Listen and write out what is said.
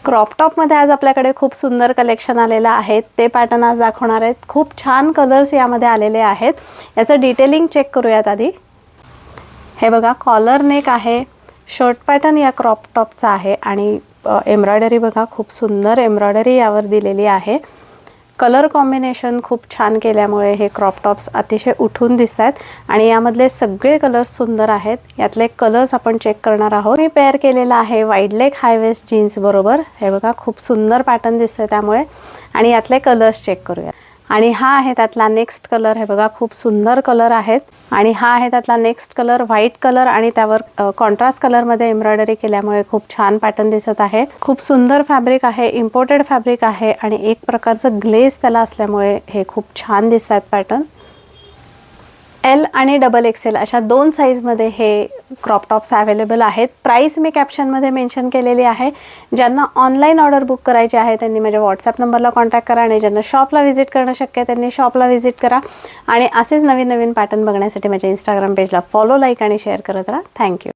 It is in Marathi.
क्रॉप टॉपमध्ये आज आपल्याकडे खूप सुंदर कलेक्शन आलेलं आहे, ते पॅटर्न आज दाखवणार आहेत। खूप छान कलर्स यामध्ये आलेले आहेत। याचं डिटेलिंग चेक करूयात आधी। हे बघा, कॉलर नेक आहे, शर्ट पॅटर्न या क्रॉप टॉपचा आहे आणि एम्ब्रॉयडरी बघा, खूप सुंदर एम्ब्रॉयडरी यावर दिलेली आहे। कलर कॉम्बिनेशन खूप छान केल्यामुळे हे क्रॉप टॉप्स अतिशय उठून दिसतात आणि यामधले सगळे कलर्स सुंदर आहेत। यातले कलर्स आपण चेक करणार आहोत। मी पेअर केलेला आहे वाइड लेग हाय वेस्ट जीन्स बरोबर। हे बघा, खूप सुंदर पॅटर्न दिसतोय त्यामुळे, आणि यातले कलर्स चेक करूया। आणि हा आहे त्यातला नेक्स्ट कलर। हे बघा, खूप सुंदर कलर आहेत। आणि हा आहे त्यातला नेक्स्ट कलर, व्हाईट कलर आणि त्यावर कॉन्ट्रास्ट कलर मध्ये एम्ब्रॉयडरी केल्यामुळे खूप छान पॅटर्न दिसत आहे। खूप सुंदर फॅब्रिक आहे, इम्पोर्टेड फॅब्रिक आहे आणि एक प्रकारचं ग्लेज त्याला असल्यामुळे हे खूप छान दिसतात पॅटर्न। एल आणि डबल एक्सेल अशा दोन साईजमध्ये हे क्रॉप टॉप्स अवेलेबल आहेत। प्राइस मी कॅप्शनमध्ये मेन्शन केलेली आहे। ज्यांना ऑनलाईन ऑर्डर बुक करायची आहे त्यांनी माझ्या व्हॉट्सॲप नंबरला कॉन्टॅक्ट करा आणि ज्यांना शॉपला व्हिजिट करणं शक्य आहे त्यांनी शॉपला व्हिजिट करा आणि असेच नवीन नवीन पॅटर्न बघण्यासाठी माझ्या इंस्टाग्राम पेजला फॉलो, लाईक आणि शेअर करत राहा। थँक्यू।